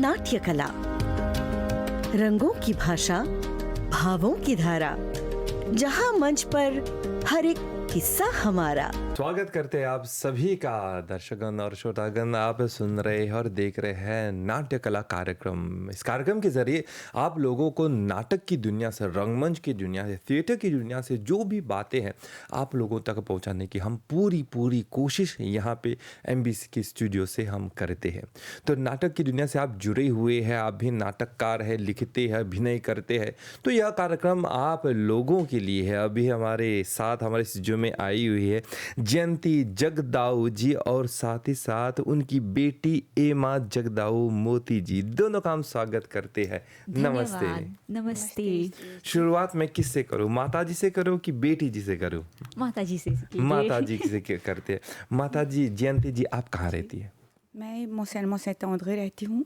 नाट्य कला, रंगों की भाषा, भावों की धारा, जहां मंच पर हर एक किस्सा हमारा। स्वागत करते हैं आप सभी का दर्शकगण और श्रोतागण। आप सुन रहे हैं और देख रहे हैं नाट्य कला कार्यक्रम। इस कार्यक्रम के जरिए आप लोगों को नाटक की दुनिया से, रंगमंच की दुनिया से, थिएटर की दुनिया से जो भी बातें हैं आप लोगों तक पहुंचाने की हम पूरी कोशिश यहाँ पे MBC के स्टूडियो से हम करते हैं। तो नाटक की दुनिया से आप जुड़े हुए हैं, आप भी नाटककार हैं, लिखते हैं, अभिनय करते हैं, तो यह कार्यक्रम आप लोगों के लिए है। अभी हमारे साथ हमारे स्टूडियो में आई हुई है जयंती जगदाऊ जी और साथ ही साथ उनकी बेटी एमा जगदाऊ मोती जी, दोनों का हम स्वागत करते हैं। नमस्ते। नमस्ते। शुरुआत में किससे करूं, माता जी से करूं कि बेटी जी से करूं? माता जी से माता जी से करते हैं। माता जी, जयंती जी आप कहाँ रहती है? मैं मोसेंतोंद्रे रहती हूँ।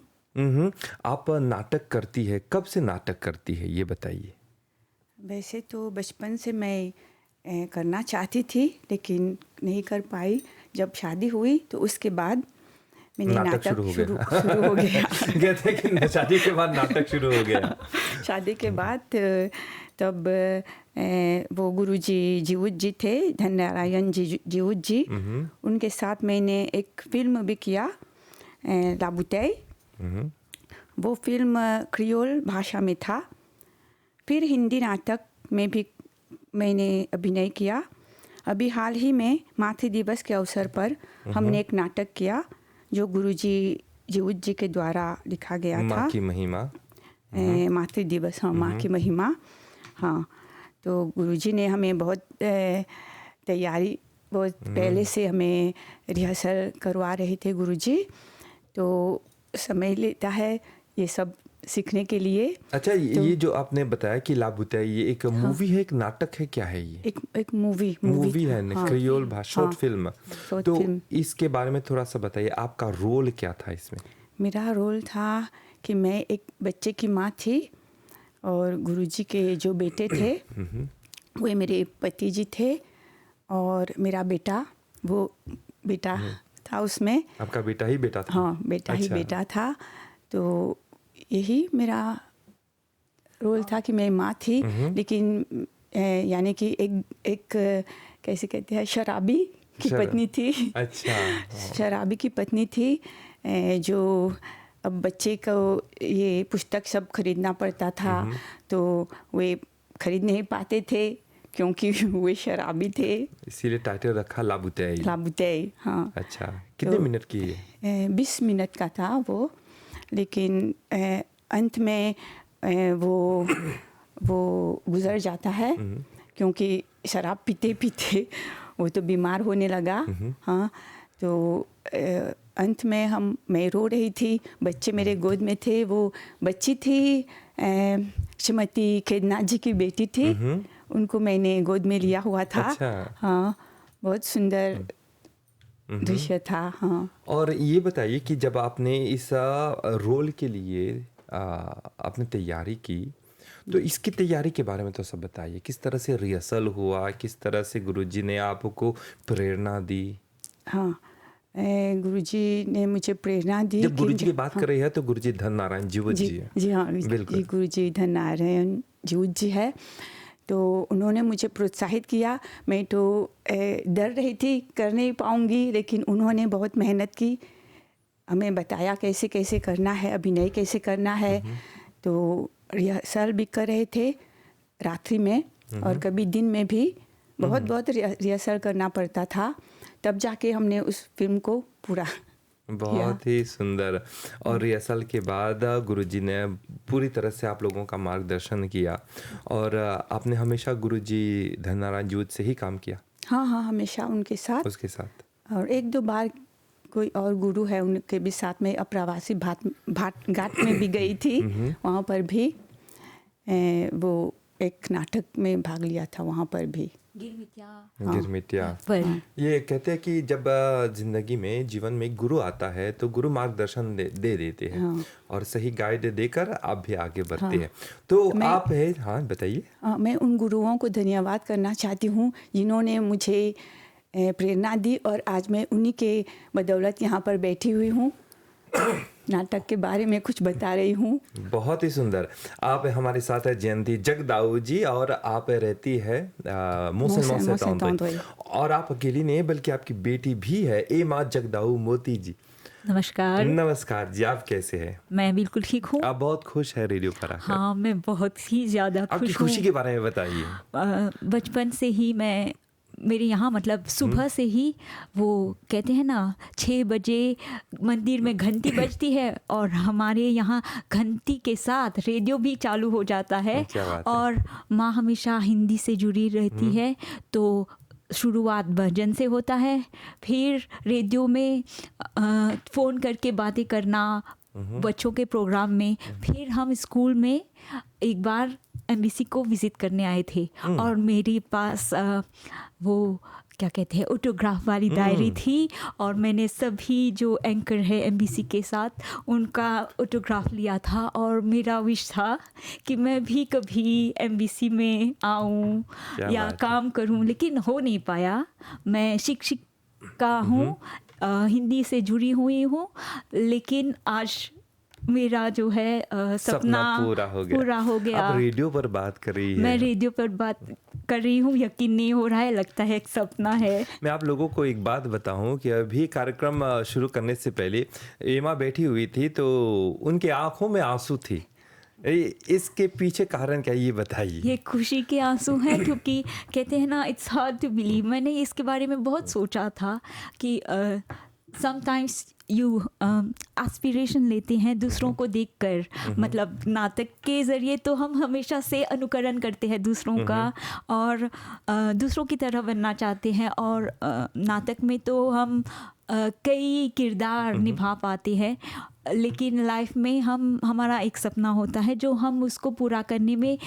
आप नाटक करती है, कब से नाटक करती है ये बताइए। वैसे तो बचपन से मैं करना चाहती थी लेकिन नहीं कर पाई। जब शादी हुई तो उसके बाद मैंने नाटक शुरू हो गया। कहते हैं कि शादी के बाद नाटक शुरू हो गया। शादी के बाद तब वो गुरुजी जीवुत जी थे, धननारायण जीवुत जी, उनके साथ मैंने एक फिल्म भी किया, लाबुतई। वो फिल्म क्रियोल भाषा में था। फिर हिंदी नाटक में भी मैंने अभिनय किया। अभी हाल ही में मातृ दिवस के अवसर पर हमने एक नाटक किया जो गुरुजी जीवुत जी के द्वारा लिखा गया था, माँ की महिमा। मातृ दिवस, हाँ, माँ की महिमा। हाँ, तो गुरुजी ने हमें बहुत तैयारी, बहुत पहले से हमें रिहर्सल करवा रहे थे गुरुजी। तो समय लेता है ये सब सीखने के लिए। अच्छा, तो ये जो आपने बताया कि लाबुतई, ये एक मूवी है, एक नाटक है, क्या है ये? एक मूवी है, हाँ, क्रियोल भाषा, शॉर्ट फिल्म। तो इसके बारे में थोड़ा सा बताइए, आपका रोल क्या था इसमें? मेरा रोल था कि मैं एक बच्चे की माँ थी और गुरुजी के जो बेटे थे वो मेरे पति जी थे और मेरा बेटा, वो बेटा था उसमें। आपका बेटा ही बेटा था? हाँ, बेटा ही बेटा था। तो यही मेरा रोल था कि मैं माँ थी, लेकिन यानी कि एक कैसे कहते हैं, शराबी की पत्नी थी। अच्छा। शराबी की पत्नी थी जो अब बच्चे को ये पुस्तक सब खरीदना पड़ता था, तो वे खरीद नहीं पाते थे क्योंकि वे शराबी थे, इसीलिए टाइटल रखा लाबुतई। लाबुतई, हाँ। अच्छा, कितने मिनट की है? 20 मिनट का था वो, लेकिन अंत में वो गुजर जाता है क्योंकि शराब पीते पीते वो तो बीमार होने लगा। हाँ, तो अंत में मैं रो रही थी, बच्चे मेरे गोद में थे। वो बच्ची थी श्रीमती खेदनाथ जी की बेटी थी, उनको मैंने गोद में लिया हुआ था। अच्छा। हाँ, बहुत सुंदर दृश्य था। हाँ। और ये बताइए कि जब आपने इस रोल के लिए आपने तैयारी की, तो इसकी तैयारी के बारे में तो सब बताइए। किस तरह से रिहर्सल हुआ, किस तरह से गुरुजी ने आपको प्रेरणा दी? हाँ, गुरुजी ने मुझे प्रेरणा दी। जब गुरुजी की बात कर रही है तो गुरुजी धननारायण जीवुत जी है। जी हाँ, बिल्कुल। गुरुजी धननारायण जीवुत जी है। तो उन्होंने मुझे प्रोत्साहित किया। मैं तो डर रही थी, कर नहीं पाऊँगी, लेकिन उन्होंने बहुत मेहनत की, हमें बताया कैसे कैसे करना है, अभिनय कैसे करना है। तो रिहर्सल भी कर रहे थे रात्रि में और कभी दिन में भी बहुत रिहर्सल करना पड़ता था, तब जाके हमने उस फिल्म को पूरा बहुत ही सुंदर। और रिहर्सल के बाद गुरुजी ने पूरी तरह से आप लोगों का मार्गदर्शन किया और आपने हमेशा गुरुजी धननारायण जीवुत से ही काम किया? हाँ, हमेशा उनके साथ। उसके साथ और एक दो बार कोई और गुरु है उनके भी साथ में अप्रवासी घाट में भी गई थी। वहाँ पर भी वो एक नाटक में भाग लिया था, वहाँ पर भी। गिरमिटिया। ये कहते हैं कि जब जिंदगी में, जीवन में गुरु आता है तो गुरु मार्गदर्शन दे देते हैं। हाँ। और सही गाइड देकर आप भी आगे बढ़ते हैं। तो आप है, हाँ बताइए। मैं उन गुरुओं को धन्यवाद करना चाहती हूँ जिन्होंने मुझे प्रेरणा दी और आज मैं उन्हीं के बदौलत यहाँ पर बैठी हुई हूँ। नाटक के बारे में कुछ बता रही हूँ। बहुत ही सुंदर। आप हमारे साथ है जयंती जगदाऊ जी और आप रहती है मोसे तौंदोई। और आप अकेली नहीं बल्कि आपकी बेटी भी है एमा जगदाऊ मोती जी। नमस्कार। नमस्कार जी, आप कैसे हैं? मैं बिल्कुल ठीक हूँ। आप बहुत खुश है रेडियो पर आकर। हाँ, मैं बहुत ही ज़्यादा आपकी खुश हूँ। खुशी के बारे में बताइए। बचपन से ही मेरे यहाँ मतलब सुबह से ही वो कहते हैं ना 6 बजे मंदिर में घंटी बजती है और हमारे यहाँ घंटी के साथ रेडियो भी चालू हो जाता है। क्या बात है। और माँ हमेशा हिंदी से जुड़ी रहती है, तो शुरुआत भजन से होता है, फिर रेडियो में फ़ोन करके बातें करना बच्चों के प्रोग्राम में। फिर हम स्कूल में एक बार एमबीसी को विज़िट करने आए थे और मेरे पास वो क्या कहते हैं ऑटोग्राफ वाली डायरी थी और मैंने सभी जो एंकर है एमबीसी के साथ उनका ऑटोग्राफ लिया था और मेरा विश था कि मैं भी कभी एमबीसी में आऊँ या काम करूँ, लेकिन हो नहीं पाया। मैं शिक्षिका हूँ, हिंदी से जुड़ी हुई हूँ, लेकिन आज मेरा जो है सपना पूरा हो गया। आप रेडियो पर बात कर रही है। मैं रेडियो पर बात कर रही हूँ, यकीन नहीं हो रहा है, लगता है एक सपना है। मैं आप लोगों को एक बात बताऊं कि अभी कार्यक्रम शुरू करने से पहले एमा बैठी हुई थी तो उनके आंखों में आंसू थी। इसके पीछे कारण क्या, ये बताइए। ये खुशी के आंसू हैं, क्योंकि कहते हैं ना इट्स हार्ड टू बिलीव। मैंने इसके बारे में बहुत सोचा था कि समटाइम्स यू एस्पिरेशन लेते हैं दूसरों को देखकर। मतलब नाटक के ज़रिए तो हम हमेशा से अनुकरण करते हैं दूसरों का और दूसरों की तरह बनना चाहते हैं, और नाटक में तो हम कई किरदार निभा पाते हैं, लेकिन लाइफ में हमारा एक सपना होता है जो हम उसको पूरा करने में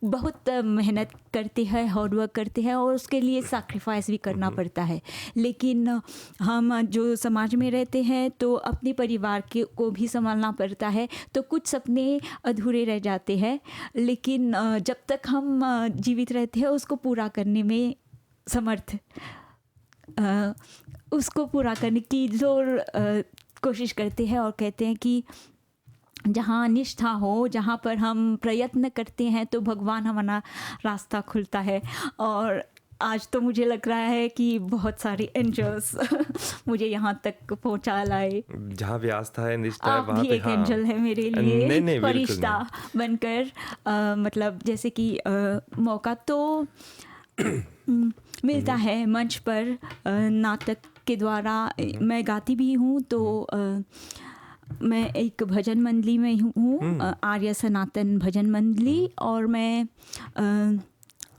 बहुत मेहनत करते हैं, हार्ड वर्क करते हैं और उसके लिए सैक्रिफाइस भी करना पड़ता है। लेकिन हम जो समाज में रहते हैं तो अपने परिवार को भी संभालना पड़ता है, तो कुछ सपने अधूरे रह जाते हैं। लेकिन जब तक हम जीवित रहते हैं उसको पूरा करने में समर्थ उसको पूरा करने की जोर कोशिश करते हैं और कहते हैं कि जहाँ निष्ठा हो, जहाँ पर हम प्रयत्न करते हैं तो भगवान हमारा रास्ता खुलता है। और आज तो मुझे लग रहा है कि बहुत सारे एंजल्स मुझे यहाँ तक पहुँचा लाए। जहाँ भी आस्था है, निष्ठा है, आप वहाँ भी पे एक एंजल है मेरे लिए, नहीं, फरिश्ता बनकर। मतलब जैसे कि मौका तो मिलता है मंच पर नाटक के द्वारा। मैं गाती भी हूँ, तो मैं एक भजन मंडली में हूँ, आर्य सनातन भजन मंडली, और मैं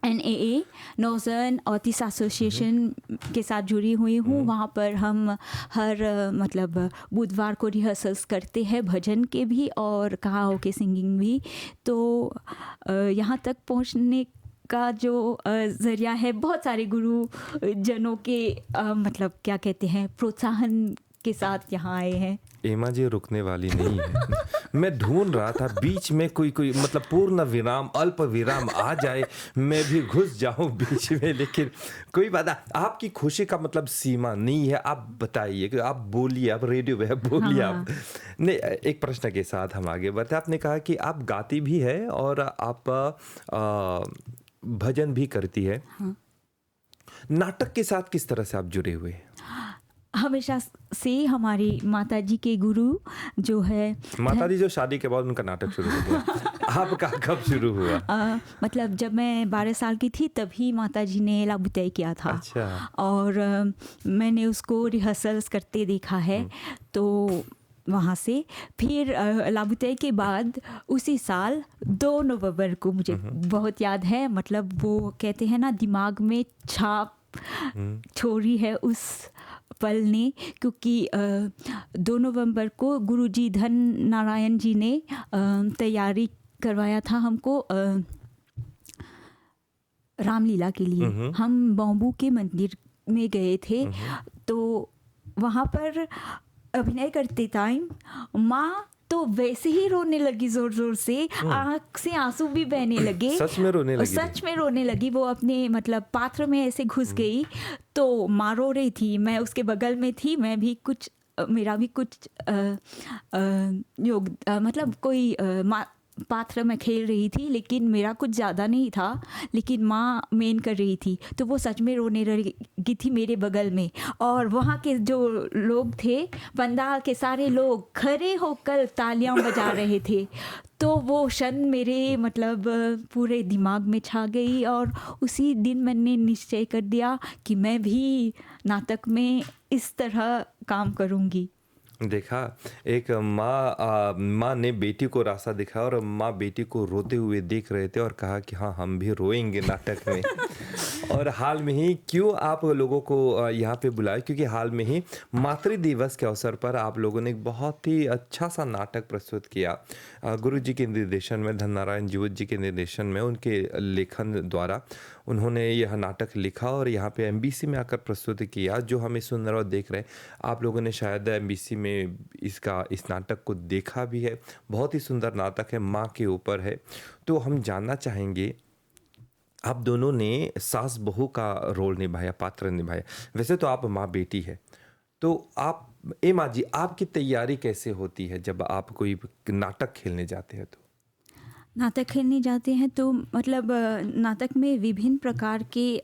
NAA नॉर्दर्न ऑर्टिस्ट एसोसिएशन के साथ जुड़ी हुई हूँ। वहाँ पर हम हर मतलब बुधवार को रिहर्सल्स करते हैं, भजन के भी और कराओके सिंगिंग भी। तो यहाँ तक पहुँचने का जो ज़रिया है बहुत सारे गुरु जनों के मतलब क्या कहते हैं प्रोत्साहन के साथ यहाँ आए हैं। एमा जी रुकने वाली नहीं है। मैं ढूंढ रहा था बीच में कोई मतलब पूर्ण विराम, अल्प विराम आ जाए, मैं भी घुस जाऊं बीच में, लेकिन कोई बात नहीं। आपकी खुशी का मतलब सीमा नहीं है। आप बताइए कि आप बोलिए, आप रेडियो पे बोलिए। हाँ। आप नहीं, एक प्रश्न के साथ हम आगे बढ़ते। आपने कहा कि आप गाती भी है और आप भजन भी करती है। हाँ। नाटक के साथ किस तरह से आप जुड़े हुए हैं? हमेशा से हमारी माता जी के गुरु जो है, माता जी जो शादी के बाद उनका नाटक शुरू हो गया। आपका कब शुरू हुआ? मतलब जब मैं 12 साल की थी तभी माता जी ने लाबुतई किया था। अच्छा। और मैंने उसको रिहर्सल्स करते देखा है। तो वहाँ से फिर लाबुतई के बाद उसी साल 2 नवंबर को, मुझे बहुत याद है, मतलब वो कहते हैं ना दिमाग में छाप छोड़ी है उस पल ने, क्योंकि 2 नवंबर को गुरुजी धन नारायण जी ने तैयारी करवाया था हमको रामलीला के लिए। हम बॉम्बू के मंदिर में गए थे, तो वहाँ पर अभिनय करते टाइम माँ तो वैसे ही रोने लगी जोर जोर से, आँख से आंसू भी बहने लगे। सच में रोने लगी? सच में रोने लगी। वो अपने मतलब पात्र में ऐसे घुस गई, तो माँ रो रही थी, मैं उसके बगल में थी, मैं भी कुछ मेरा भी कुछ मतलब कोई पात्र मैं खेल रही थी, लेकिन मेरा कुछ ज़्यादा नहीं था, लेकिन माँ मेन कर रही थी, तो वो सच में रोने लगी थी मेरे बगल में। और वहाँ के जो लोग थे, पंडाल के सारे लोग खड़े होकर तालियां बजा रहे थे। तो वो क्षण मेरे मतलब पूरे दिमाग में छा गई, और उसी दिन मैंने निश्चय कर दिया कि मैं भी नाटक में इस तरह काम करूँगी। देखा, एक माँ ने बेटी को रास्ता दिखाया और माँ बेटी को रोते हुए देख रहे थे और कहा कि हाँ, हम भी रोएंगे नाटक में। और हाल में ही क्यों आप लोगों को यहाँ पे बुलाया, क्योंकि हाल में ही मातृ दिवस के अवसर पर आप लोगों ने एक बहुत ही अच्छा सा नाटक प्रस्तुत किया गुरु जी के निर्देशन में, धन नारायण जीवुत जी के निर्देशन में, उनके लेखन द्वारा उन्होंने यह नाटक लिखा और यहाँ पे एमबीसी में आकर प्रस्तुत किया, जो हमें सुन रहे और देख रहे हैं। आप लोगों ने शायद एमबीसी में इस नाटक को देखा भी है। बहुत ही सुंदर नाटक है, माँ के ऊपर है। तो हम जानना चाहेंगे, आप दोनों ने सास बहू का रोल निभाया, पात्र निभाया। वैसे तो आप माँ बेटी है, तो आप माँ जी, आपकी तैयारी कैसे होती है जब आप कोई नाटक खेलने जाते हैं? तो नाटक खेलने जाते हैं तो मतलब नाटक में विभिन्न प्रकार के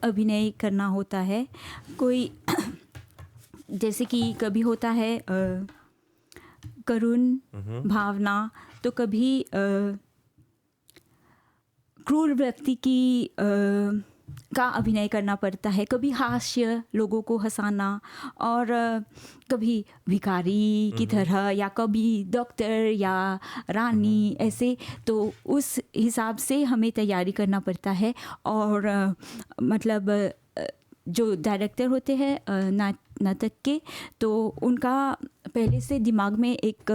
अभिनय करना होता है। कोई जैसे कि कभी होता है करुण भावना, तो कभी क्रूर व्यक्ति की का अभिनय करना पड़ता है, कभी हास्य, लोगों को हंसाना, और कभी भिखारी की तरह, या कभी डॉक्टर या रानी, ऐसे। तो उस हिसाब से हमें तैयारी करना पड़ता है। और मतलब जो डायरेक्टर होते हैं नाटक के, तो उनका पहले से दिमाग में एक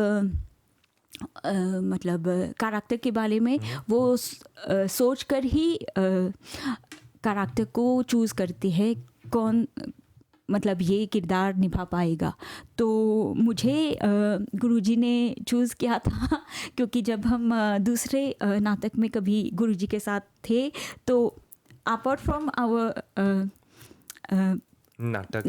मतलब कैरेक्टर के बारे में वो सोच कर ही कैरेक्टर को चूज़ करते हैं, कौन मतलब ये किरदार निभा पाएगा। तो मुझे गुरुजी ने चूज़ किया था, क्योंकि जब हम दूसरे नाटक में कभी गुरुजी के साथ थे, तो अपार्ट फ्रॉम आवर नाटक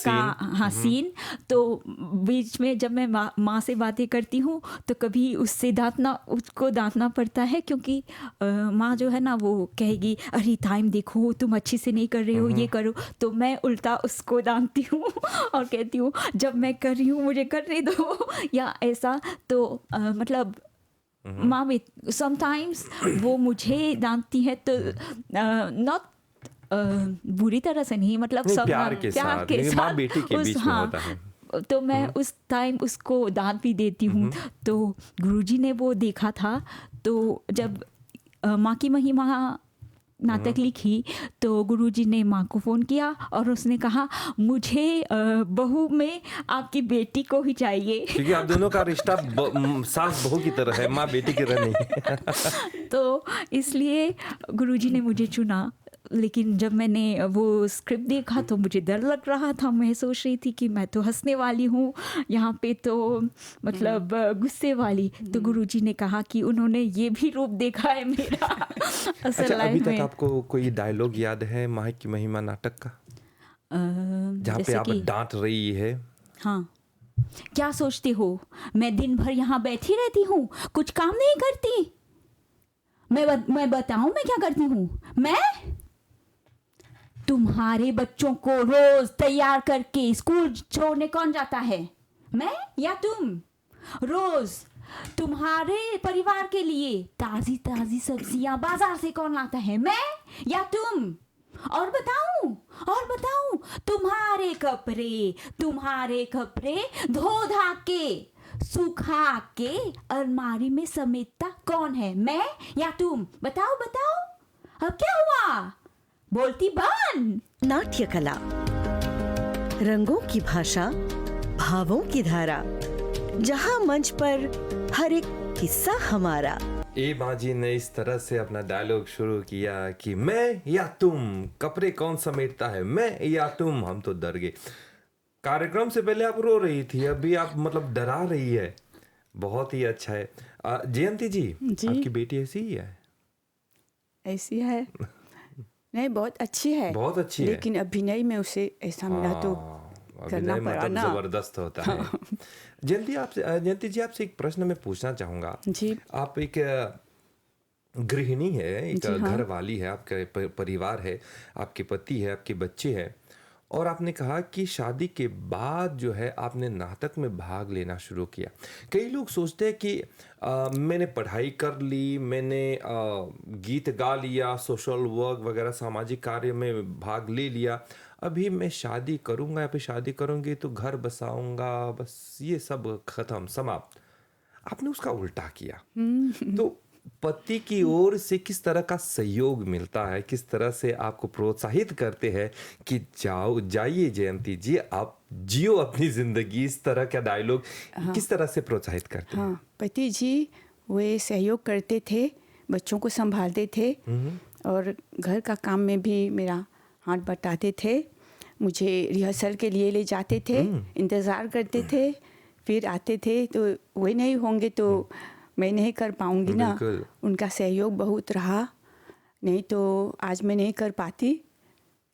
का हाँ सीन, तो बीच में जब मैं माँ से बातें करती हूँ तो कभी उसको डांटना पड़ता है, क्योंकि माँ जो है ना, वो कहेगी अरे टाइम देखो, तुम अच्छी से नहीं कर रहे हो, ये करो। तो मैं उल्टा उसको डांटती हूँ और कहती हूँ जब मैं कर रही हूँ मुझे करने दो, या ऐसा। तो मतलब माँ भी समटाइम्स वो मुझे डांटती है, तो नॉट बुरी तरह से नहीं, मतलब सब प्यार के साथ माँ बेटी के बीच में होता है। तो मैं उस टाइम उसको डांट भी देती हूँ। तो गुरुजी ने वो देखा था, तो जब माँ की महिमा नाटक लिखी, तो गुरुजी ने माँ को फ़ोन किया और उसने कहा मुझे बहू में आपकी बेटी को ही चाहिए, क्योंकि आप दोनों का रिश्ता सास बहू की तरह है, माँ बेटी की तरह नहीं। तो इसलिए गुरुजी ने मुझे चुना। लेकिन जब मैंने वो स्क्रिप्ट देखा तो मुझे डर लग रहा था। मैं सोच रही थी कि मैं तो हंसने वाली हूँ, यहाँ पे तो मतलब गुस्से वाली। तो गुरुजी ने कहा कि उन्होंने ये भी रूप देखा है मेरा असल लाइफ में। अभी तक आपको कोई डायलॉग याद है माँ की महिमा नाटक का, जहाँ पे आप डांट रही है? हाँ, क्या सोचते हो मैं दिन भर यहाँ बैठी रहती हूँ, कुछ काम नहीं करती? मैं बताऊँ मैं क्या करती हूँ? मैं तुम्हारे बच्चों को रोज तैयार करके स्कूल छोड़ने कौन जाता है? मैं या तुम? रोज तुम्हारे परिवार के लिए ताजी ताजी सब्जियां बाजार से कौन लाता है? मैं या तुम? और बताऊं तुम्हारे कपड़े धो धा के सुखा के अलमारी में समेटता कौन है? मैं या तुम? बताओ अब क्या हुआ? बोलती बन। नाट्य कला, रंगों की भाषा, भावों की धारा, जहां मंच पर हर एक किस्सा हमारा। माँ जी ने इस तरह से अपना डायलॉग शुरू किया कि मैं या तुम, कपड़े कौन समेटता है, मैं या तुम। हम तो डर गए। कार्यक्रम से पहले आप रो रही थी, अभी आप मतलब डरा रही है। बहुत ही अच्छा है। जयंती जी, आपकी बेटी ऐसी ही है? ऐसी है नहीं, बहुत अच्छी है, बहुत अच्छी है, लेकिन अभिनय में उसे ऐसा मिला तो करना अभिनय पड़ा मतलब ना। जबरदस्त होता है। जयंती जी आपसे एक प्रश्न मैं पूछना चाहूंगा। जी। आप एक गृहिणी है, एक जी हाँ। घर वाली है, आपका परिवार है, आपके पति है, आपके बच्चे हैं, और आपने कहा कि शादी के बाद जो है आपने नाटक में भाग लेना शुरू किया। कई लोग सोचते हैं कि मैंने पढ़ाई कर ली, मैंने गीत गा लिया, सोशल वर्क वगैरह सामाजिक कार्य में भाग ले लिया, अभी मैं शादी करूंगा या फिर शादी करूंगी तो घर बसाऊंगा, बस ये सब खत्म, समाप्त। आपने उसका उल्टा किया। तो पति की ओर से किस तरह का सहयोग मिलता है, किस तरह से आपको प्रोत्साहित करते हैं कि जाइए जयंती जी, आप जियो अपनी जिंदगी, इस तरह का डायलॉग किस तरह से प्रोत्साहित करते हैं? हाँ, पति जी वे सहयोग करते थे, बच्चों को संभालते थे और घर का काम में भी मेरा हाथ बटाते थे। मुझे रिहर्सल के लिए ले जाते थे, इंतज़ार करते थे, फिर आते थे तो वे नहीं होंगे तो मैं नहीं कर पाऊंगी ना। बिल्कुल। उनका सहयोग बहुत रहा, नहीं तो आज मैं नहीं कर पाती,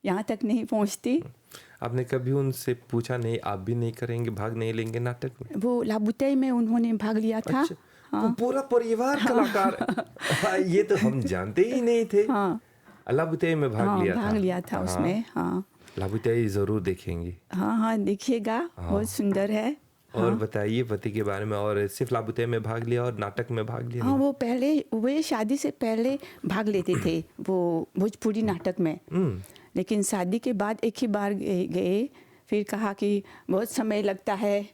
यहाँ तक नहीं पहुँचती। आपने कभी उनसे पूछा नहीं, आप भी नहीं करेंगे, भाग नहीं लेंगे नाटक में? वो लाबुतई में उन्होंने भाग लिया था। अच्छा, वो पूरा परिवार कलाकार। ये तो हम जानते ही नहीं थे। हाँ, लाबुतई में भाग लिया था। भाग लिया था उसमें। हाँ लाबुतई जरूर देखेंगे। हाँ, देखिएगा, बहुत सुंदर है। और बताइए पति के बारे में। और सिर्फ लाबुतई में भाग लिया और नाटक में भाग लिया? हाँ, वो पहले वे शादी से पहले भाग लेते थे वो भोजपुरी नाटक में, लेकिन शादी के बाद एक ही बार गए, फिर कहा कि बहुत समय लगता है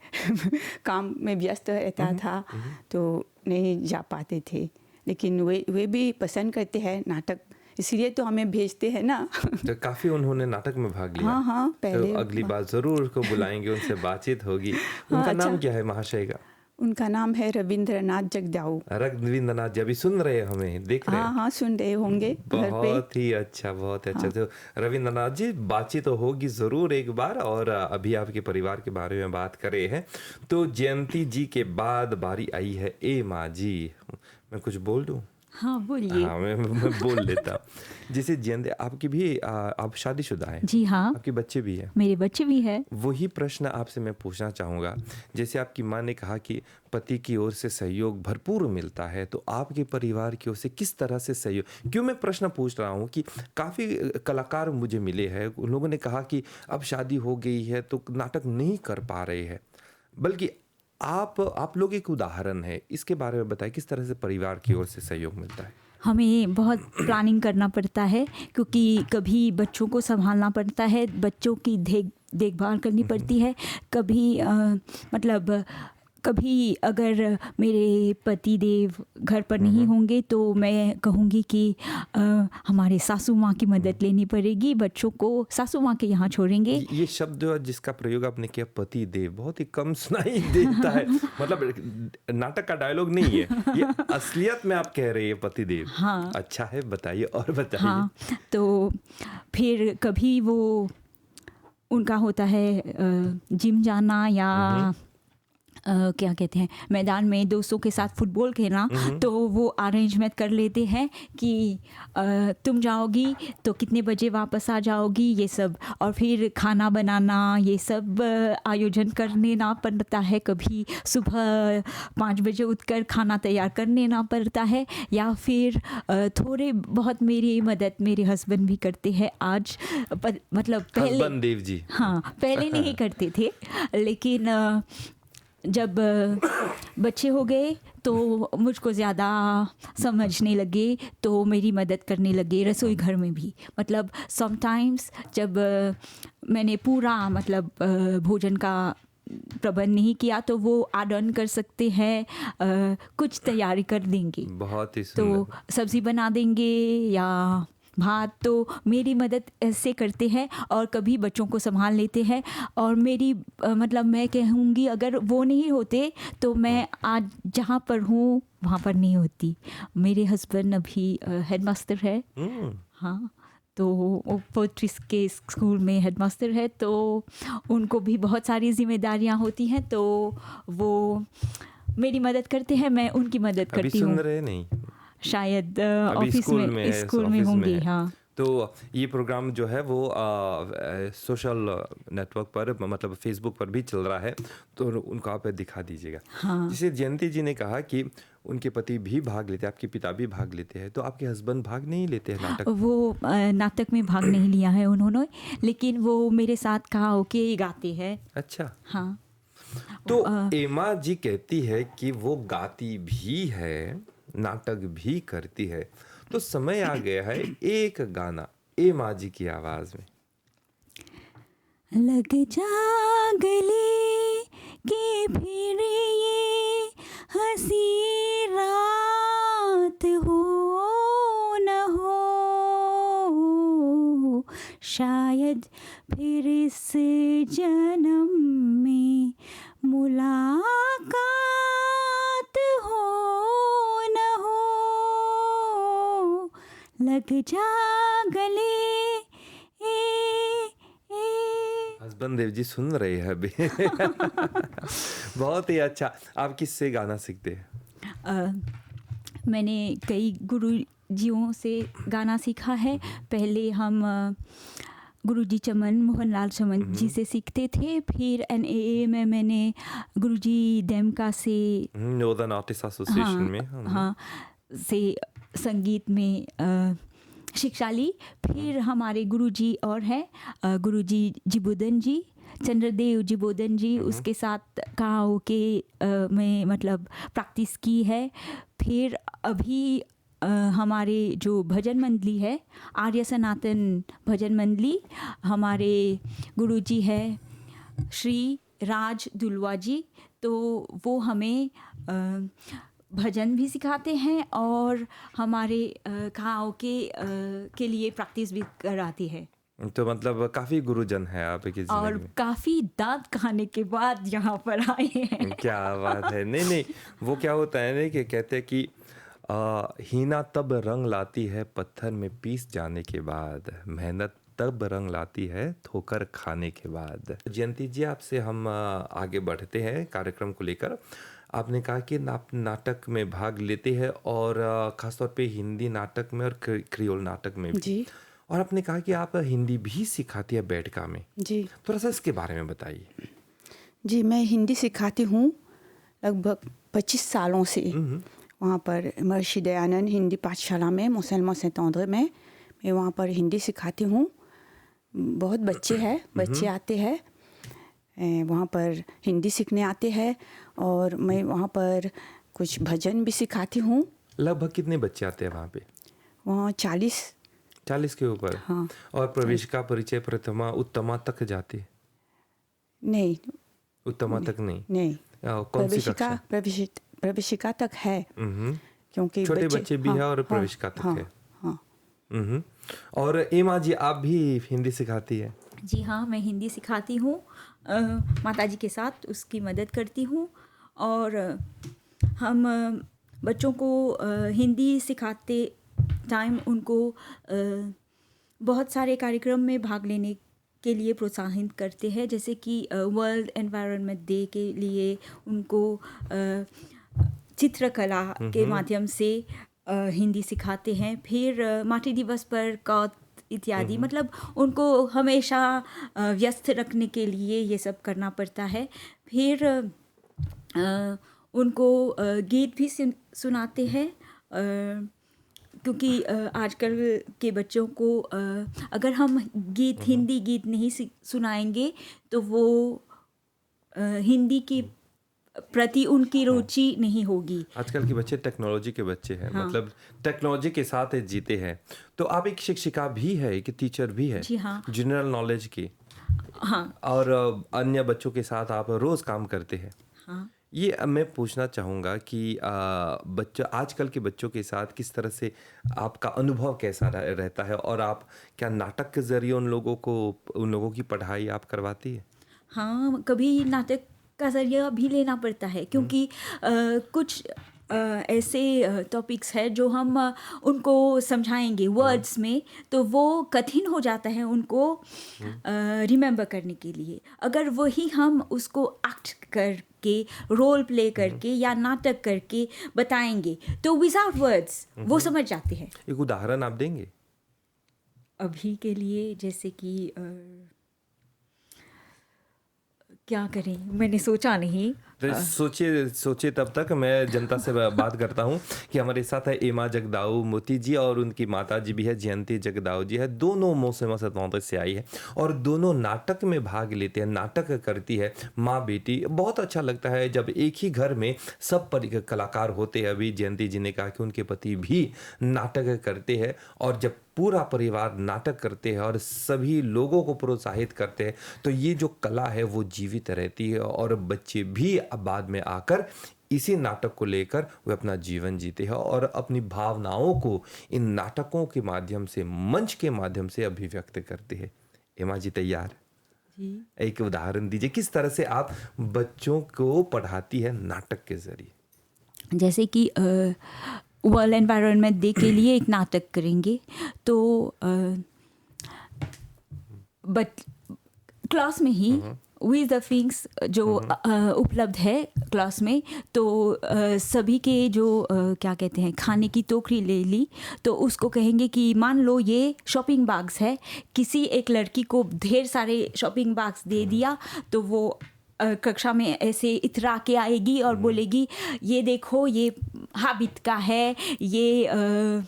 काम में व्यस्त रहता था तो नहीं जा पाते थे। लेकिन वे भी पसंद करते हैं नाटक, इसलिए तो हमें भेजते हैं ना। तो काफी उन्होंने नाटक में भाग लिया। हाँ, पहले। तो अगली बार जरूर उसको बुलाएंगे, उनसे बातचीत होगी। उनका नाम क्या है महाशय का? उनका नाम है रविंद्रनाथ जगदाऊ। रविंद्रनाथ जी अभी सुन रहे हैं, हमें देख रहे हैं? हाँ, सुन रहे होंगे घर पे। बहुत ही अच्छा, बहुत अच्छा। तो रविंद्रनाथ जी, बातचीत तो होगी जरूर एक बार। और अभी आपके परिवार के बारे में बात कर रहे हैं, तो जयंती जी के बाद बारी आई है एमा जी। मैं कुछ बोल दूं? हाँ, बोलिए। हाँ, मैं बोल लेता। जैसे जयंती, आपकी भी आप शादीशुदा हैं? जी हाँ, आपके बच्चे भी हैं? मेरे बच्चे भी हैं। वही प्रश्न आपसे मैं पूछना चाहूँगा। जैसे आपकी माँ ने कहा कि पति की ओर से सहयोग भरपूर मिलता है, तो आपके परिवार की ओर से किस तरह से सहयोग? क्यों मैं प्रश्न पूछ रहा हूँ कि काफ़ी कलाकार मुझे मिले हैं, उन लोगों ने कहा कि अब शादी हो गई है तो नाटक नहीं कर पा रहे हैं, बल्कि आप लोग एक उदाहरण है। इसके बारे में बताएं, किस तरह से परिवार की ओर से सहयोग मिलता है? हमें बहुत प्लानिंग करना पड़ता है, क्योंकि कभी बच्चों को संभालना पड़ता है, बच्चों की देखभाल करनी पड़ती है। कभी अगर मेरे पति देव घर पर नहीं होंगे तो मैं कहूँगी कि हमारे सासू माँ की मदद लेनी पड़ेगी, बच्चों को सासू माँ के यहाँ छोड़ेंगे। ये शब्द जिसका प्रयोग आपने किया, पति देव, बहुत ही कम सुनाई देता है। मतलब नाटक का डायलॉग नहीं है, ये असलियत में आप कह रहे हैं पति देव। हाँ। अच्छा है, बताइए और बताइए। हाँ, तो फिर कभी वो उनका होता है जिम जाना या क्या कहते हैं, मैदान में दोस्तों के साथ फुटबॉल खेलना, तो वो अरेंजमेंट कर लेते हैं कि तुम जाओगी तो कितने बजे वापस आ जाओगी, ये सब। और फिर खाना बनाना, ये सब आयोजन करने ना पड़ता है। कभी सुबह 5 बजे उठकर खाना तैयार करने ना पड़ता है, या फिर थोड़े बहुत मेरी मदद मेरे हस्बैंड भी करते हैं आज। मतलब पहले हस्बैंड देव जी। हाँ, पहले नहीं करते थे, लेकिन जब बच्चे हो गए तो मुझको ज़्यादा समझने लगे, तो मेरी मदद करने लगे रसोई घर में भी। मतलब समटाइम्स जब मैंने पूरा भोजन का प्रबंध नहीं किया तो वो ऐड ऑन कर सकते हैं, कुछ तैयारी कर देंगे। बहुत ही तो सुंदर। सब्ज़ी बना देंगे या भात, तो मेरी मदद ऐसे करते हैं। और कभी बच्चों को संभाल लेते हैं। और मेरी मैं कहूँगी, अगर वो नहीं होते तो मैं आज जहाँ पर हूँ वहाँ पर नहीं होती। मेरे हस्बैंड अभी हेडमास्टर है। हाँ, तो वो पोइट्री के स्कूल में हेडमास्टर है, तो उनको भी बहुत सारी जिम्मेदारियाँ होती हैं, तो वो मेरी मदद करते हैं, मैं उनकी मदद करती हूँ। अभी सुन रहे नहीं? शायद अभी ऑफिस में स्कूल में होंगे। हाँ, तो ये प्रोग्राम जो है वो सोशल नेटवर्क पर मतलब फेसबुक पर भी चल रहा है, तो उनको आप दिखा दीजिएगा। हाँ। जैसे जयंती जी ने कहा कि उनके पति भी भाग लेते हैं, आपके पिता भी भाग लेते हैं, तो आपके हस्बैंड भाग नहीं लेते हैं नाटक? वो नाटक में भाग नहीं लिया है उन्होंने, लेकिन वो मेरे साथ कराओके गाते हैं। अच्छा। हाँ। तो एमा जी कहती है कि वो गाती भी है, नाटक भी करती है, तो समय आ गया है एक गाना एमा जी की आवाज में। लग जा गले के फिर ये हंसी रात हो न हो, शायद फिर इस जन्म में मुलाकात हो न हो, लग जा गले हसबंद देव जी सुन रहे हैं अभी। बहुत ही अच्छा। आप किससे गाना सीखते हैं? मैंने कई गुरुजियों से गाना सीखा है। पहले हम गुरुजी चमन मोहनलाल चमन जी से सीखते थे, फिर NAA में मैंने गुरुजी देमका से नॉर्दर्न आर्टिस्ट एसोसिएशन में हाँ से संगीत में शिक्षा ली। फिर हमारे गुरुजी और हैं गुरुजी जिबोधन जी, चंद्रदेव जिबोधन जी, उसके साथ कराओके में मतलब प्रैक्टिस की है। फिर अभी हमारे जो भजन मंडली है, आर्य सनातन भजन मंडली, हमारे गुरुजी है श्री राज दुलवा जी, तो वो हमें भजन भी सिखाते हैं और हमारे कराओके के लिए प्रैक्टिस भी कराती है। तो मतलब काफी गुरुजन है आपकी जिंदगी और में। काफ़ी दांत खाने के बाद यहाँ पर आए हैं। क्या बात है। नहीं नहीं, वो क्या होता है ना कि कहते हैं कि हीना तब रंग लाती है पत्थर में पीस जाने के बाद, मेहनत तब रंग लाती है ठोकर खाने के बाद। जयंती जी, आपसे हम आगे बढ़ते हैं कार्यक्रम को लेकर। आपने कहा कि आप नाटक में भाग लेते हैं और ख़ासतौर पे हिंदी नाटक में और क्रियोल नाटक में भी। जी और आपने कहा कि आप हिंदी भी सिखाती है बैठका में। जी थोड़ा सा इसके बारे में बताइए। जी, मैं हिंदी सिखाती हूँ लगभग 25 सालों से। वहाँ पर महर्षि दयानंद हिंदी पाठशाला में मोसेलमो सेंतोंद्रे में मैं वहाँ पर हिंदी सिखाती हूँ। बहुत बच्चे हैं, बच्चे आते हैं वहाँ पर हिंदी सीखने आते हैं, और मैं वहाँ पर कुछ भजन भी सिखाती हूँ। लगभग कितने बच्चे आते हैं वहाँ पे? वहाँ 40 के ऊपर। हाँ। और प्रवेशिका परिचय प्रथमा उत्तमा तक जाती? नहीं उत्तमा तक नहीं? नहीं, कौन सी कक्षा? प्रवेशिका तक है, क्योंकि छोटे बच्चे भी है और प्रवेशिका तक है। हाँ। और एमा जी, आप भी हिंदी सिखाती है? जी हाँ, मैं हिंदी सिखाती हूँ, माताजी के साथ उसकी मदद करती हूँ। और हम बच्चों को हिंदी सिखाते टाइम उनको बहुत सारे कार्यक्रम में भाग लेने के लिए प्रोत्साहित करते हैं, जैसे कि वर्ल्ड एनवायरनमेंट डे के लिए उनको चित्रकला के माध्यम से हिंदी सिखाते हैं। फिर मातृ दिवस पर कौत इत्यादि, मतलब उनको हमेशा व्यस्त रखने के लिए ये सब करना पड़ता है। फिर उनको गीत भी सुनाते हैं, क्योंकि आजकल के बच्चों को अगर हम हिंदी गीत नहीं सुनाएंगे तो वो हिंदी की प्रति उनकी रुचि नहीं होगी। आजकल के बच्चे टेक्नोलॉजी के बच्चे हैं। हाँ। मतलब टेक्नोलॉजी के साथ जीते हैं। तो आप एक शिक्षिका भी है, एक टीचर भी है। जी हाँ। जनरल नॉलेज की। हाँ। और अन्य बच्चों के साथ आप रोज काम करते हैं। हाँ। ये मैं पूछना चाहूँगा कि बच्चा आजकल के बच्चों के साथ किस तरह से आपका अनुभव कैसा रहता है, और आप क्या नाटक के ज़रिए उन लोगों की पढ़ाई आप करवाती है? हाँ, कभी नाटक का जरिया भी लेना पड़ता है, क्योंकि कुछ ऐसे टॉपिक्स है जो हम उनको समझाएंगे वर्ड्स में, तो वो कठिन हो जाता है उनको रिमेंबर करने के लिए। अगर वही हम उसको एक्ट करके, रोल प्ले करके या नाटक करके बताएंगे तो विदाउट वर्ड्स वो समझ जाते हैं। एक उदाहरण आप देंगे? अभी के लिए जैसे कि क्या करें, मैंने सोचा नहीं। तो सोचिए तब तक मैं जनता से बात करता हूँ कि हमारे साथ है एमा जगदाऊ मोती जी और उनकी माता जी भी है जयंती जगदाऊ जी है। दोनों मौसम से आई है और दोनों नाटक में भाग लेते हैं, नाटक करती है माँ बेटी। बहुत अच्छा लगता है जब एक ही घर में सब कलाकार होते हैं। अभी जयंती जी ने कहा कि उनके पति भी नाटक करते हैं और जब पूरा परिवार नाटक करते हैं और सभी लोगों को प्रोत्साहित करते हैं तो ये जो कला है वो जीवित रहती है और बच्चे भी अब बाद में आकर इसी नाटक को लेकर वे अपना जीवन जीते हैं और अपनी भावनाओं को इन नाटकों के माध्यम से, मंच के माध्यम से अभिव्यक्त करते हैं। एमा जी तैयार? जी। एक उदाहरण दीजिए किस तरह से आप बच्चों को पढ़ाती है नाटक के जरिए। जैसे कि वर्ल्ड एनवायरनमेंट डे के लिए एक नाटक करेंगे तो बट क्लास में ही विद द थिंग्स जो उपलब्ध है क्लास में, तो सभी के जो क्या कहते हैं खाने की टोकरी ले ली, तो उसको कहेंगे कि मान लो ये शॉपिंग बैग्स है, किसी एक लड़की को ढेर सारे शॉपिंग बैग्स दे दिया तो वो कक्षा में ऐसे इतरा के आएगी और बोलेगी ये देखो ये हाबिट का है, ये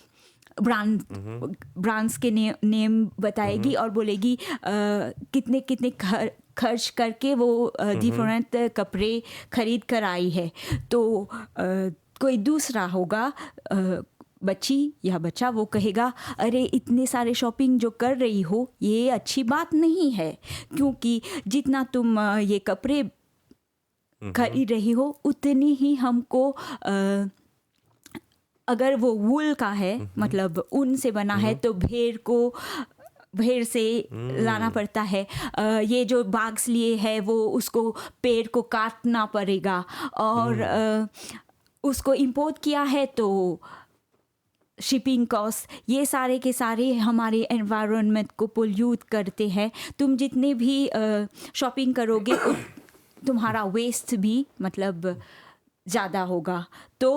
ब्रांड्स के नेम बताएगी और बोलेगी कितने कितने खर्च करके वो डिफरेंट कपड़े खरीद कर आई है। तो कोई दूसरा होगा बच्ची या बच्चा, वो कहेगा अरे इतने सारे शॉपिंग जो कर रही हो ये अच्छी बात नहीं है, क्योंकि जितना तुम ये कपड़े खरीद रही हो उतनी ही हमको अगर वो वूल का है मतलब ऊन से बना है तो भेड़ से लाना पड़ता है। ये जो बाग्स लिए है वो उसको पेड़ को काटना पड़ेगा और उसको इंपोर्ट किया है तो शिपिंग कॉस्ट, ये सारे के सारे हमारे एनवायरनमेंट को पोल्यूट करते हैं। तुम जितने भी शॉपिंग करोगे तुम्हारा वेस्ट भी मतलब ज़्यादा होगा। तो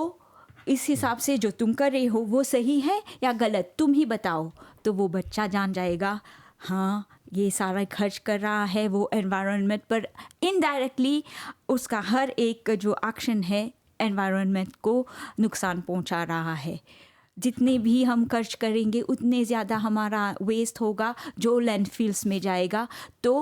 इस हिसाब से जो तुम कर रहे हो वो सही है या गलत, तुम ही बताओ। तो वो बच्चा जान जाएगा हाँ ये सारा खर्च कर रहा है वो एनवायरनमेंट पर, इनडायरेक्टली उसका हर एक जो एक्शन है एनवायरनमेंट को नुकसान पहुंचा रहा है। जितने भी हम खर्च करेंगे उतने ज़्यादा हमारा वेस्ट होगा जो लैंडफिल्स में जाएगा। तो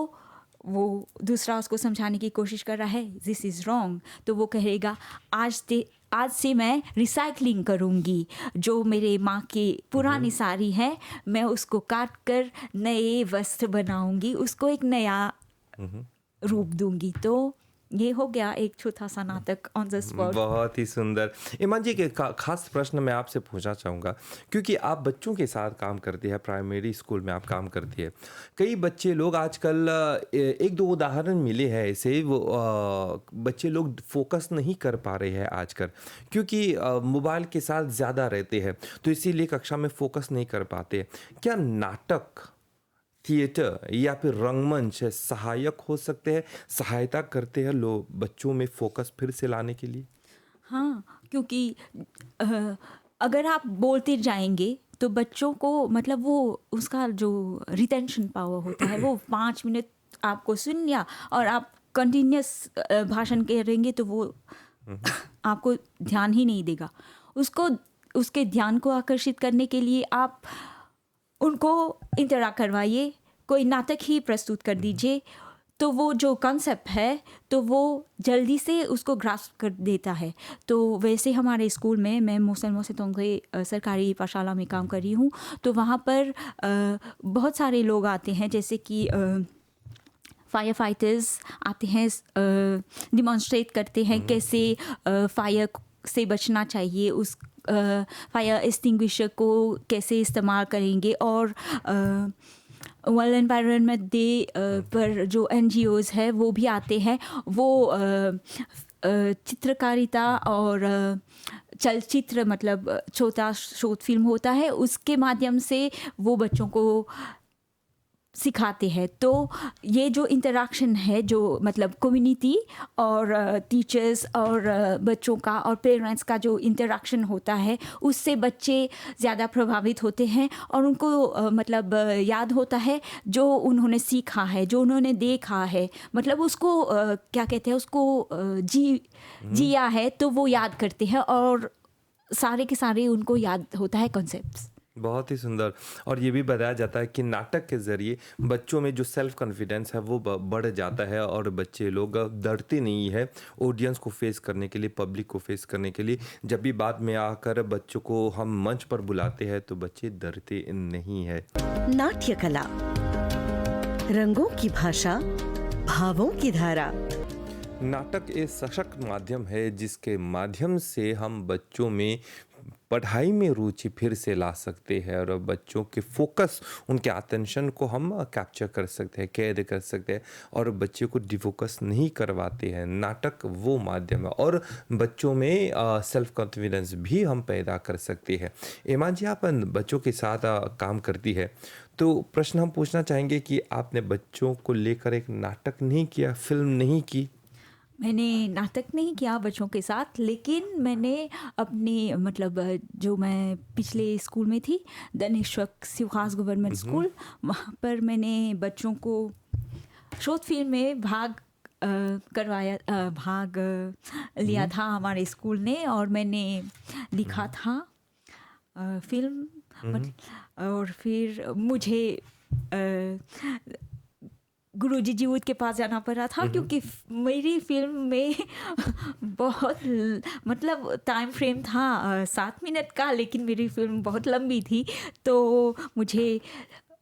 वो दूसरा उसको समझाने की कोशिश कर रहा है दिस इज़ रॉन्ग, तो वो कहेगा आज से मैं रिसाइकलिंग करूँगी, जो मेरे माँ की पुरानी साड़ी है मैं उसको काट कर नए वस्त्र बनाऊँगी, उसको एक नया रूप दूँगी। तो ये हो गया एक छोटा सा नाटक ऑन द स्पॉट। बहुत ही सुंदर। ईमान जी के खास प्रश्न मैं आपसे पूछना चाहूँगा, क्योंकि आप बच्चों के साथ काम करती है, प्राइमरी स्कूल में आप काम करती है। कई बच्चे लोग आजकल एक दो उदाहरण मिले हैं ऐसे, वो बच्चे लोग फोकस नहीं कर पा रहे हैं आजकल, क्योंकि मोबाइल के साथ ज़्यादा रहते हैं तो इसीलिए कक्षा में फोकस नहीं कर पाते। क्या नाटक, थिएटर या फिर रंगमंच सहायक हो सकते हैं, सहायता करते हैं लोग बच्चों में फोकस फिर से लाने के लिए? हाँ, क्योंकि अगर आप बोलते जाएंगे तो बच्चों को मतलब वो उसका जो रिटेंशन पावर होता है वो 5 मिनट आपको सुन लिया और आप कंटिन्यूस भाषण करेंगे तो वो आपको ध्यान ही नहीं देगा। उसको उसके ध्यान को आकर्षित करने के लिए आप उनको इंटरैक्ट करवाइए, कोई नाटक ही प्रस्तुत कर दीजिए, तो वो जो कॉन्सेप्ट है तो वो जल्दी से उसको ग्रास्प कर देता है। तो वैसे हमारे स्कूल में, मैं मोसन सरकारी पाठशाला में काम कर रही हूँ, तो वहाँ पर बहुत सारे लोग आते हैं, जैसे कि फायर फाइटर्स आते हैं, डिमॉन्स्ट्रेट करते हैं कैसे फायर से बचना चाहिए, उस फायर एक्सटिंग्विशर को कैसे इस्तेमाल करेंगे। और वर्ल्ड एनवायरनमेंट डे पर जो NGOs है वो भी आते हैं, वो चित्रकारिता और चलचित्र मतलब छोटा शॉर्ट फिल्म होता है, उसके माध्यम से वो बच्चों को सिखाते हैं। तो ये जो इंटरेक्शन है, जो मतलब कम्युनिटी और टीचर्स और बच्चों का और पेरेंट्स का जो इंटरेक्शन होता है, उससे बच्चे ज़्यादा प्रभावित होते हैं और उनको मतलब याद होता है जो उन्होंने सीखा है, जो उन्होंने देखा है, मतलब उसको क्या कहते हैं, उसको जिया है, तो वो याद करते हैं और सारे के सारे उनको याद होता है कॉन्सेप्ट्स। बहुत ही सुंदर। और ये भी बताया जाता है कि नाटक के ज़रिए बच्चों में जो सेल्फ कॉन्फिडेंस है वो बढ़ जाता है और बच्चे लोग डरते नहीं है ऑडियंस को फेस करने के लिए, पब्लिक को फेस करने के लिए। जब भी बाद में आकर बच्चों को हम मंच पर बुलाते हैं तो बच्चे डरते नहीं है। नाट्य कला, रंगों की भाषा, भावों की धारा। नाटक एक सशक्त माध्यम है जिसके माध्यम से हम बच्चों में पढ़ाई में रुचि फिर से ला सकते हैं और बच्चों के फोकस, उनके अटेंशन को हम कैप्चर कर सकते हैं, कैद कर सकते हैं और बच्चे को डिफोकस नहीं करवाते हैं। नाटक वो माध्यम है और बच्चों में सेल्फ कॉन्फिडेंस भी हम पैदा कर सकते हैं। ईमान जी, आप बच्चों के साथ काम करती है, तो प्रश्न हम पूछना चाहेंगे कि आपने बच्चों को लेकर एक नाटक नहीं किया, फिल्म नहीं की? मैंने नाटक नहीं किया बच्चों के साथ, लेकिन मैंने अपने मतलब जो मैं पिछले स्कूल में थी, दनेश्वर शिवखास गवर्नमेंट स्कूल, वहाँ पर मैंने बच्चों को शॉर्ट फिल्म में भाग लिया था हमारे स्कूल ने, और मैंने लिखा था फिल्म। और फिर मुझे गुरुजी जीवुद के पास जाना पड़ा था, क्योंकि मेरी फिल्म में बहुत मतलब टाइम फ्रेम था 7 मिनट का, लेकिन मेरी फिल्म बहुत लंबी थी, तो मुझे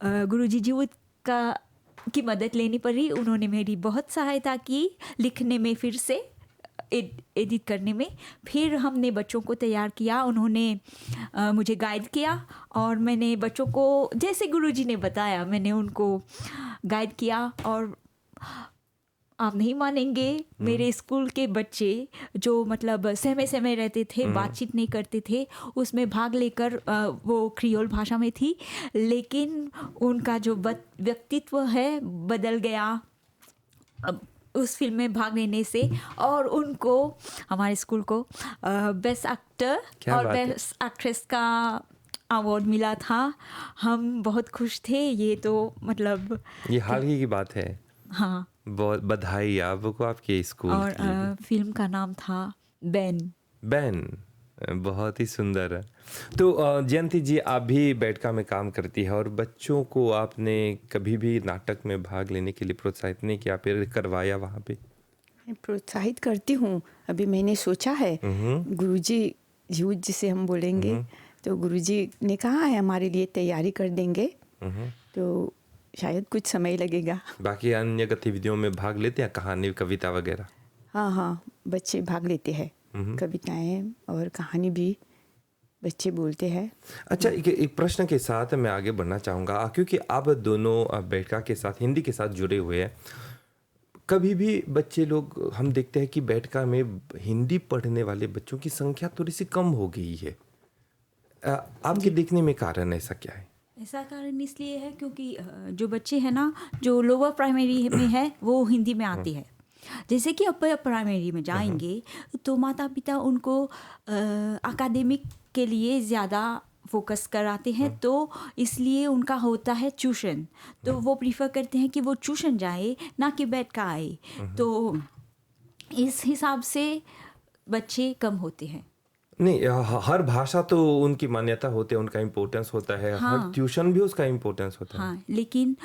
गुरुजी जीवुद की मदद लेनी पड़ी। उन्होंने मेरी बहुत सहायता की लिखने में, फिर से एडिट करने में। फिर हमने बच्चों को तैयार किया, उन्होंने मुझे गाइड किया और मैंने बच्चों को जैसे गुरुजी ने बताया मैंने उनको गाइड किया। और आप नहीं मानेंगे, मेरे स्कूल के बच्चे जो मतलब सहमे रहते थे, बातचीत नहीं करते थे, उसमें भाग लेकर वो क्रियोल भाषा में थी, लेकिन उनका जो व्यक्तित्व है बदल गया उस फिल्म में भाग लेने से, और उनको हमारे स्कूल को बेस्ट एक्टर और बेस्ट एक्ट्रेस का अवार्ड मिला था। हम बहुत खुश थे। ये तो मतलब ये हाल ही की बात है। हाँ, बहुत बधाई आपको, आपके स्कूल और की। फिल्म का नाम था बैन। बहुत ही सुंदर। तो जयंती जी, आप भी बैठका में काम करती है और बच्चों को आपने कभी भी नाटक में भाग लेने के लिए प्रोत्साहित नहीं किया, फिर करवाया वहाँ पे? मैं प्रोत्साहित करती हूँ। अभी मैंने सोचा है, गुरुजी जीवुद जी से हम बोलेंगे, तो गुरुजी ने कहा है हमारे लिए तैयारी कर देंगे, तो शायद कुछ समय लगेगा। बाकी अन्य गतिविधियों में भाग लेते हैं, कहानी, कविता वगैरह? हाँ, बच्चे भाग लेते हैं, कविताएं और कहानी भी बच्चे बोलते हैं। अच्छा, एक प्रश्न के साथ मैं आगे बढ़ना चाहूँगा, क्योंकि आप दोनों बैठका के साथ, हिंदी के साथ जुड़े हुए हैं। कभी भी बच्चे लोग, हम देखते हैं कि बैठका में हिंदी पढ़ने वाले बच्चों की संख्या थोड़ी सी कम हो गई है। आपके देखने में कारण ऐसा क्या है? ऐसा कारण इसलिए है क्योंकि जो बच्चे हैं ना, जो लोअर प्राइमरी में है, वो हिंदी में आती है। जैसे कि अपर प्राइमरी में जाएंगे तो माता पिता उनको अकादमिक के लिए ज़्यादा फोकस कराते हैं, तो इसलिए उनका होता है ट्यूशन। तो वो प्रीफर करते हैं कि वो ट्यूशन जाए, ना कि बैठका आए। तो इस हिसाब से बच्चे कम होते हैं। नहीं, हर भाषा तो उनकी मान्यता होती है, उनका इम्पोर्टेंस होता है। हाँ, हर ट्यूशन भी उसका इम्पोर्टेंस होता है। हाँ, लेकिन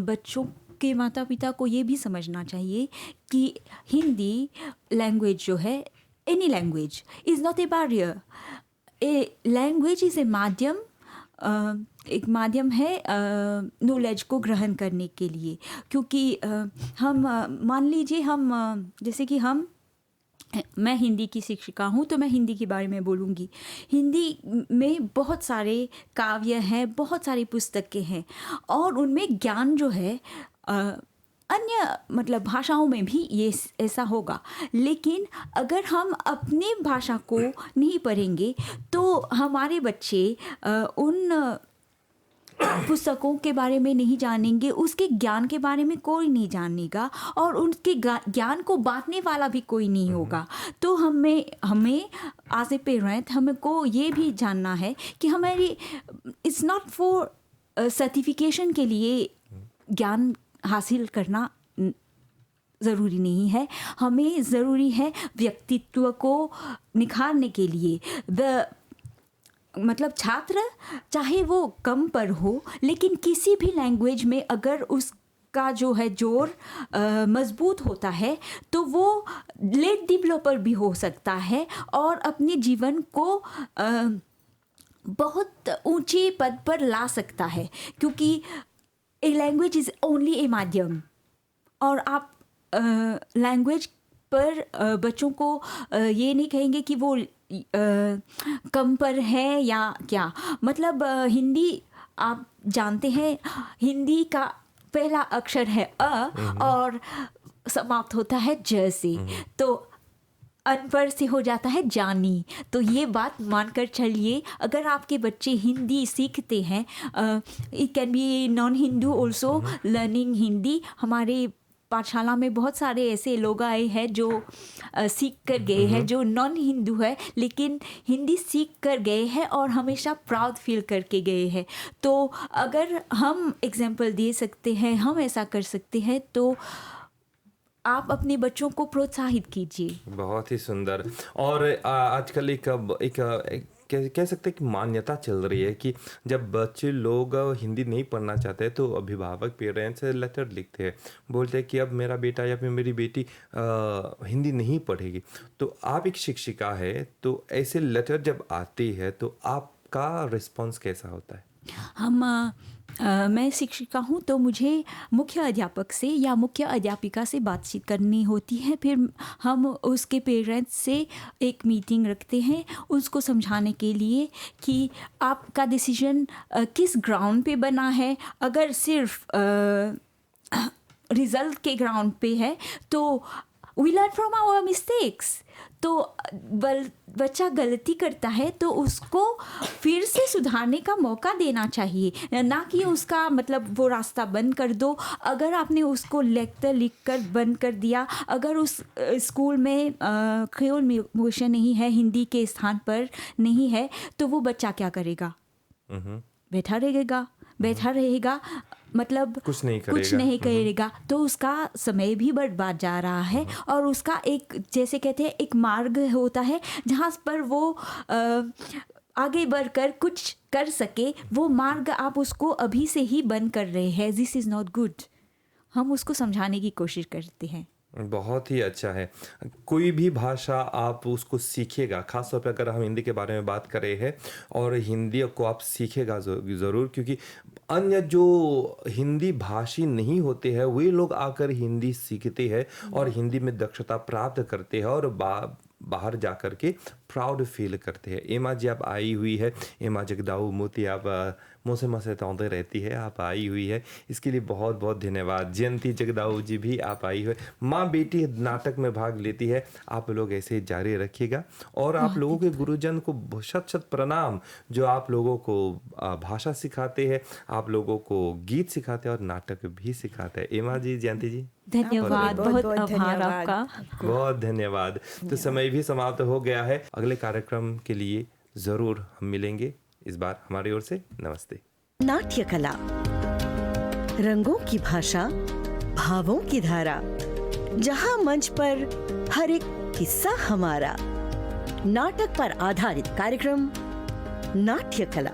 बच्चों के माता पिता को ये भी समझना चाहिए कि हिंदी लैंग्वेज जो है, any language is not a barrier. A language is a माध्यम, एक माध्यम है नॉलेज को ग्रहण करने के लिए। क्योंकि हम मान लीजिए, हम जैसे कि मैं हिंदी की शिक्षिका हूँ, तो मैं हिंदी के बारे में बोलूँगी। हिंदी में बहुत सारे काव्य हैं, बहुत सारी पुस्तकें हैं, और उनमें ज्ञान जो है अन्य मतलब भाषाओं में भी ये ऐसा होगा। लेकिन अगर हम अपने भाषा को नहीं पढ़ेंगे तो हमारे बच्चे उन पुस्तकों के बारे में नहीं जानेंगे, उसके ज्ञान के बारे में कोई नहीं जानेगा और उनके ज्ञान को बांटने वाला भी कोई नहीं होगा। तो हमें एज ए पेरेंट हमको ये भी जानना है कि हमारी इट्स नॉट फॉर सर्टिफिकेशन के लिए ज्ञान हासिल करना ज़रूरी नहीं है, हमें ज़रूरी है व्यक्तित्व को निखारने के लिए। मतलब छात्र चाहे वो कम पर हो, लेकिन किसी भी लैंग्वेज में अगर उसका जो है जोर मजबूत होता है तो वो लेट डेवलपर भी हो सकता है और अपने जीवन को बहुत ऊंचे पद पर ला सकता है, क्योंकि ए लैंग्वेज इज़ ओनली ए माध्यम। और आप लैंग्वेज पर बच्चों को ये नहीं कहेंगे कि वो कम पर है या क्या। मतलब हिंदी आप जानते हैं, हिंदी का पहला अक्षर है अ और समाप्त होता है ज से, तो अनपढ़ से हो जाता है जानी। तो ये बात मानकर चलिए, अगर आपके बच्चे हिंदी सीखते हैं, it can be non Hindu also learning Hindi. हमारे पाठशाला में बहुत सारे ऐसे लोग आए हैं जो सीख कर गए हैं, जो नॉन हिंदू है लेकिन हिंदी सीख कर गए हैं और हमेशा प्राउड फील करके गए हैं। तो अगर हम एग्जाम्पल दे सकते हैं, हम ऐसा कर सकते हैं, तो आप अपने बच्चों को प्रोत्साहित कीजिए। बहुत ही सुंदर। और आजकल एक कह सकते हैं कि मान्यता चल रही है कि जब बच्चे लोग हिंदी नहीं पढ़ना चाहते तो अभिभावक पेरेंट्स लेटर लिखते हैं, बोलते हैं कि अब मेरा बेटा या फिर मेरी बेटी हिंदी नहीं पढ़ेगी। तो आप एक शिक्षिका है, तो ऐसे लेटर जब आती है तो आपका रिस्पॉन्स कैसा होता है? मैं शिक्षिका हूँ, तो मुझे मुख्य अध्यापक से या मुख्य अध्यापिका से बातचीत करनी होती है। फिर हम उसके पेरेंट्स से एक मीटिंग रखते हैं उसको समझाने के लिए कि आपका डिसीजन किस ग्राउंड पे बना है। अगर सिर्फ रिज़ल्ट के ग्राउंड पे है तो we learn from our mistakes. तो बच्चा गलती करता है तो उसको फिर से सुधारने का मौका देना चाहिए, ना कि उसका मतलब वो रास्ता बंद कर दो। अगर आपने उसको लेक्चर लिख कर बंद कर दिया, अगर उस स्कूल में क्रियोल मोशन नहीं है, हिंदी के स्थान पर नहीं है, तो वो बच्चा क्या करेगा? बैठा रहेगा मतलब कुछ नहीं करेगा। तो उसका समय भी बर्बाद जा रहा है और उसका एक, जैसे कहते हैं, एक मार्ग होता है जहाँ पर वो आगे बढ़कर कुछ कर सके, वो मार्ग आप उसको अभी से ही बंद कर रहे हैं। This is not good. हम उसको समझाने की कोशिश करते हैं। बहुत ही अच्छा है। कोई भी भाषा आप उसको सीखिएगा, खासतौर पे अगर हम हिंदी के बारे में बात कर रहे हैं, और हिंदी को आप सीखेगा ज़रूर, क्योंकि अन्य जो हिंदी भाषी नहीं होते हैं वे लोग आकर हिंदी सीखते हैं और हिंदी में दक्षता प्राप्त करते हैं और बाहर जा कर के प्राउड फील करते हैं। एमा जी आप आई हुई है, एमा जगदाऊ मोती, आप मुँह से तौंते रहती है, आप आई हुई है, इसके लिए बहुत बहुत धन्यवाद। जयंती जगदाऊ जी भी आप आई हुई, माँ बेटी नाटक में भाग लेती है। आप लोग ऐसे जारी रखिएगा और आप लोगों के गुरुजन को शत शत प्रणाम, जो आप लोगों को भाषा सिखाते हैं, आप लोगों को गीत सिखाते हैं और नाटक भी सिखाते हैं। एमा जी, जयंती जी, धन्यवाद, बहुत आभार आपका, बहुत धन्यवाद। तो समय भी समाप्त हो गया है। अगले कार्यक्रम के लिए ज़रूर हम मिलेंगे। इस बार हमारी ओर से नमस्ते। नाट्य कला, रंगों की भाषा, भावों की धारा, जहां मंच पर हर एक किस्सा हमारा। नाटक पर आधारित कार्यक्रम नाट्य कला।